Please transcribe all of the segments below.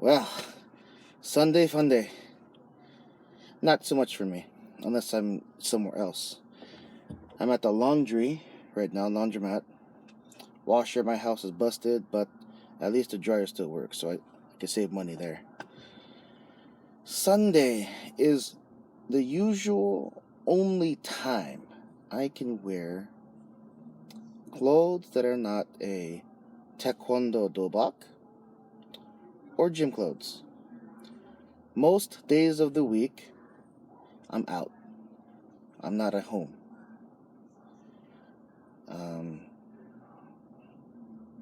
Well, Sunday fun day. Not so much for me, unless I'm somewhere else. I'm at the laundry right now, laundromat. Washer at my house is busted, but at least the dryer still works, so I can save money there. Sunday is the usual only time I can wear clothes that are not a taekwondo dobak or gym clothes. Most days of the week, I'm out. I'm not at home. Um,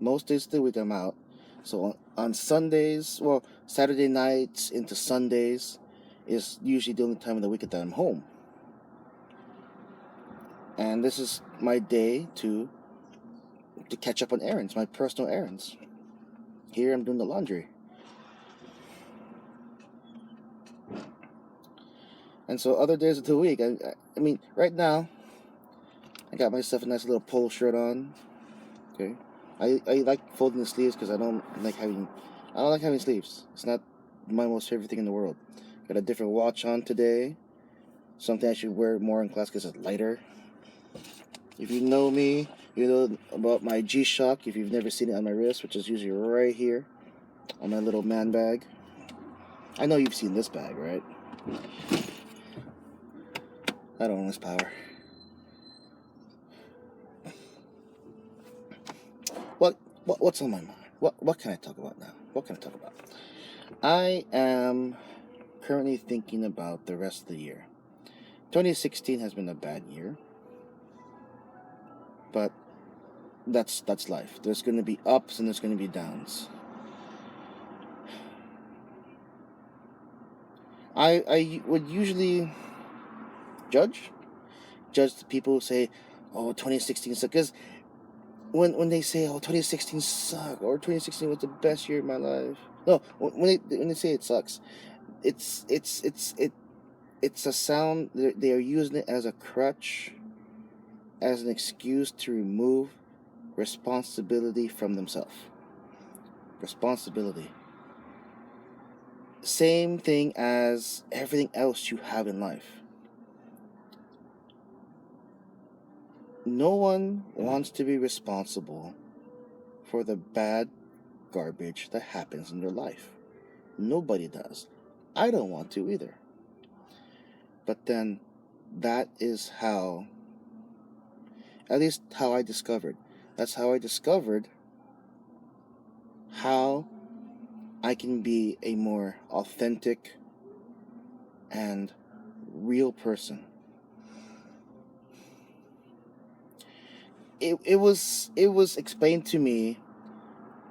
most days of the week, I'm out. So on Sundays, well, Saturday nights into Sundays is usually the only time of the week that I'm home. And this is my day to catch up on errands, my personal errands. Here I'm doing the laundry. And so other days of the week, I mean, right now, I got myself a nice little polo shirt on. Okay, I like folding the sleeves because I don't like having sleeves. It's not my most favorite thing in the world. Got a different watch on today. Something I should wear more in class because it's lighter. If you know me, you know about my G-Shock. If you've never seen it on my wrist, which is usually right here on my little man bag. I know you've seen this bag, right? I don't own this power. What's on my mind? What can I talk about now? What can I talk about? I am currently thinking about the rest of the year. 2016 has been a bad year, but that's life. There's going to be ups and there's going to be downs. I would usually judge the people who say, "Oh, 2016 sucked," because when they say, "Oh, 2016 sucked," or 2016 was the best year of my life. No, when they say it sucks, it's a sound. They are using it as a crutch, as an excuse to remove responsibility from themselves. Responsibility. Same thing as everything else you have in life. No one wants to be responsible for the bad garbage that happens in their life. Nobody does. I don't want to either. But then that is how, at least how I discovered. That's how I discovered how I can be a more authentic and real person. It was explained to me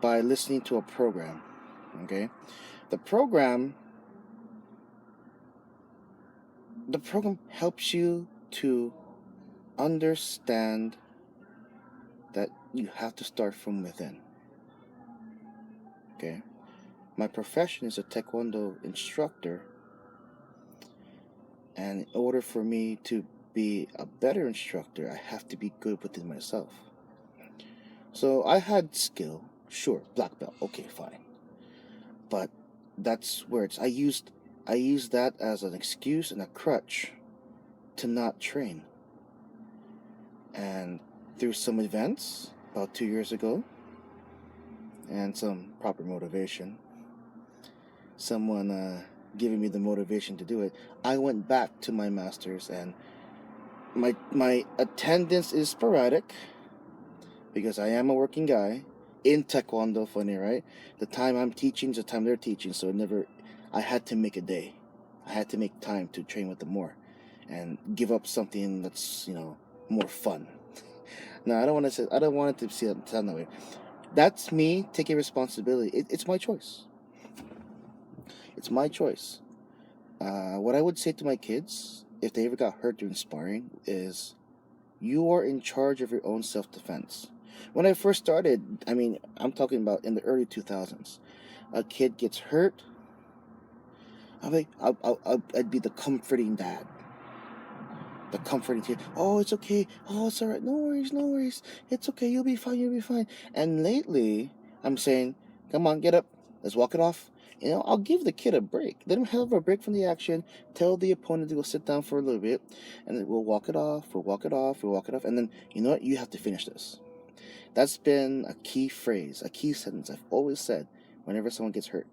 by listening to a program. Okay, the program helps you to understand that you have to start from within. Okay, my profession is a taekwondo instructor, and in order for me to be a better instructor, I have to be good within myself. So I had skill, sure, black belt, okay, fine. But that's where I used that as an excuse and a crutch to not train. And through some events about 2 years ago and some proper motivation, someone giving me the motivation to do it, I went back to my masters, and my attendance is sporadic because I am a working guy in taekwondo. Funny, right? The time I'm teaching is the time they're teaching, so I had to make a day. I had to make time to train with them more and give up something that's more fun. No, I don't want it to sound that way. That's me taking responsibility. It's my choice. It's my choice. What I would say to my kids, if they ever got hurt during sparring, is you are in charge of your own self-defense. When I first started, I'm talking about in the early 2000s, a kid gets hurt, I'd be the comforting dad. The comforting kid. Oh, it's okay. Oh, it's all right. No worries. It's okay. You'll be fine. And lately, I'm saying, come on, get up. Let's walk it off. I'll give the kid a break. Let him have a break from the action. Tell the opponent to go sit down for a little bit, and then we'll walk it off. We'll walk it off. We'll walk it off, and then you know what? You have to finish this. That's been a key phrase, a key sentence I've always said whenever someone gets hurt.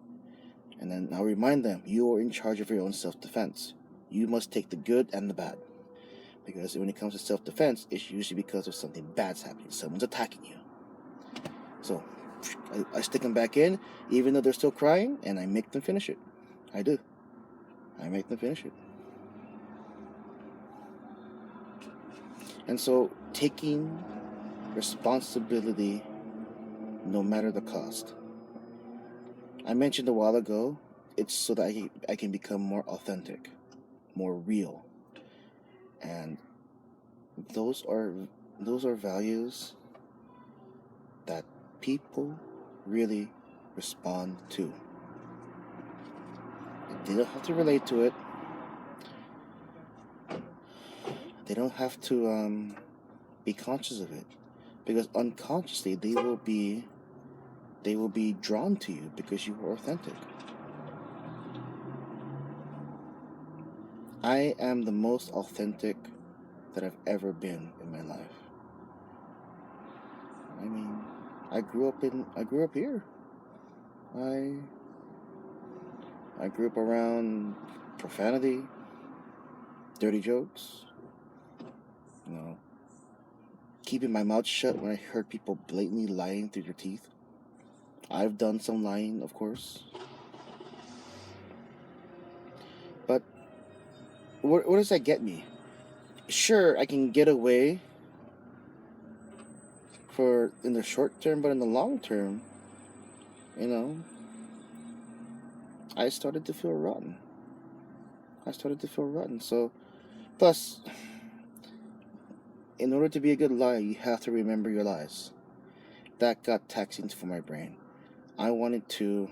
And then I'll remind them, you are in charge of your own self-defense. You must take the good and the bad. Because when it comes to self-defense, it's usually because of something bad's happening. Someone's attacking you. So I stick them back in, even though they're still crying, and I make them finish it. I do. I make them finish it. And so taking responsibility no matter the cost. I mentioned a while ago, it's so that I can become more authentic, more real. And those are values that people really respond to. They don't have to relate to it. They don't have to be conscious of it, because unconsciously they will be drawn to you because you are authentic. I am the most authentic that I've ever been in my life. I mean, I grew up here. I grew up around profanity, dirty jokes, keeping my mouth shut when I heard people blatantly lying through their teeth. I've done some lying, of course. But what does that get me? Sure, I can get away in the short term, but in the long term, I started to feel rotten. So, plus, in order to be a good liar, you have to remember your lies. That got taxing for my brain. I wanted to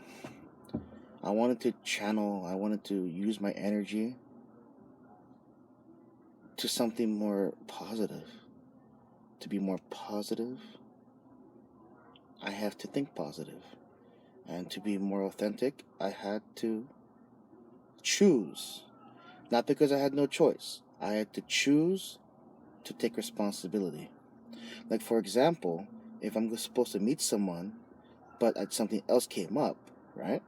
channel, I wanted to use my energy to something more positive. To be more positive, I have to think positive. And to be more authentic, I had to choose. Not because I had no choice. I had to choose to take responsibility. Like, for example, if I'm supposed to meet someone, but something else came up, right?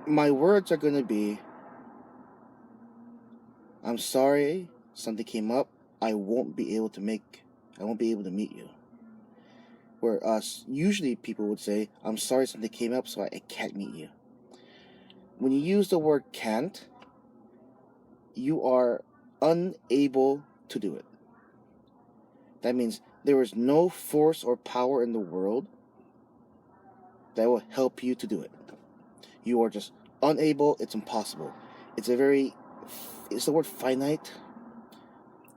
My words are going to be, I'm sorry, something came up, I won't be able to meet you. Whereas usually people would say, I'm sorry something came up, so I can't meet you. When you use the word can't, you are unable to do it. That means there is no force or power in the world that will help you to do it. You are just unable, it's impossible. It's the word finite,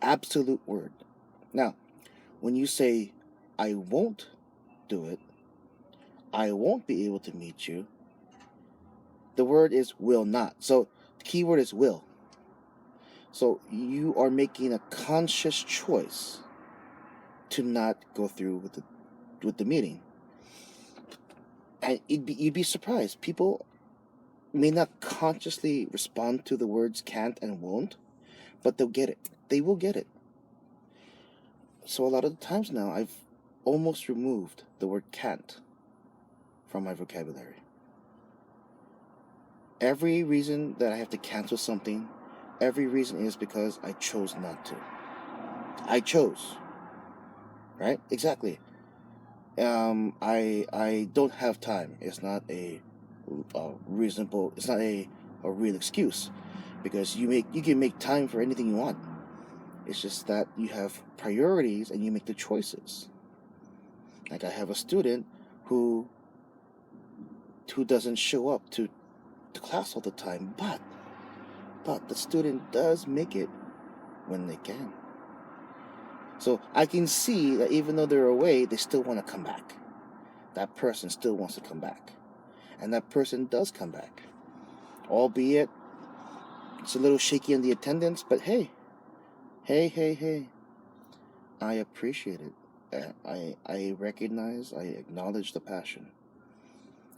absolute word. Now, when you say, I won't do it, I won't be able to meet you, the word is will not. So the key word is will. So you are making a conscious choice to not go through with the meeting. And you'd be surprised. People may not consciously respond to the words can't and won't, but they'll get it. They will get it. So a lot of the times now, I've almost removed the word can't from my vocabulary. Every reason that I have to cancel something, every reason is because I chose not to. I chose. Right? Exactly. I don't have time. It's not a reasonable. It's not a real excuse, because you can make time for anything you want. It's just that you have priorities and you make the choices. Like, I have a student who doesn't show up to class all the time, but the student does make it when they can. So I can see that even though they're away, they still want to come back. That person still wants to come back. And that person does come back. Albeit, it's a little shaky in the attendance, but hey. I appreciate it. I recognize, I acknowledge the passion.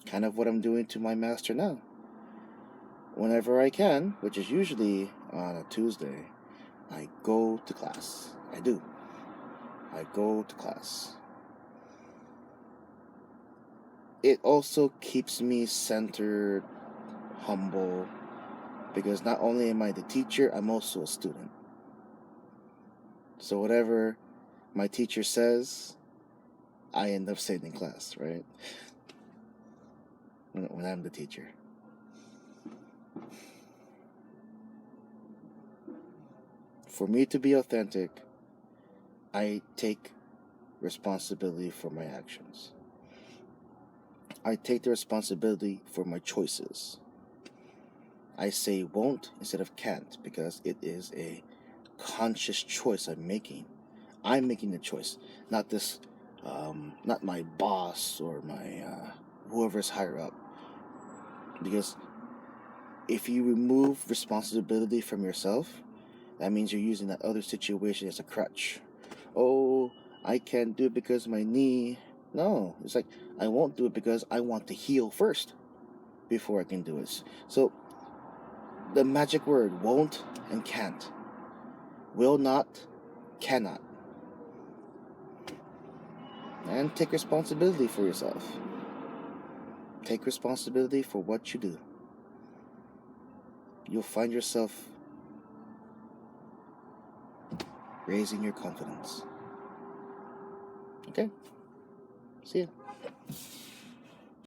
Kind of what I'm doing to my master now. Whenever I can, which is usually on a Tuesday, I go to class. I do. I go to class. It also keeps me centered, humble, because not only am I the teacher, I'm also a student. So whatever my teacher says, I end up saying in class, right? When I'm the teacher. For me to be authentic, I take responsibility for my actions. I take the responsibility for my choices. I say won't instead of can't because it is a conscious choice I'm making. I'm making the choice, not this, not my boss or my whoever's higher up. Because if you remove responsibility from yourself, that means you're using that other situation as a crutch. Oh, I can't do it because my knee. No, it's like I won't do it because I want to heal first before I can do it. So the magic word won't and can't. Will not, cannot. And take responsibility for yourself. Take responsibility for what you do. You'll find yourself raising your confidence. Okay? See ya.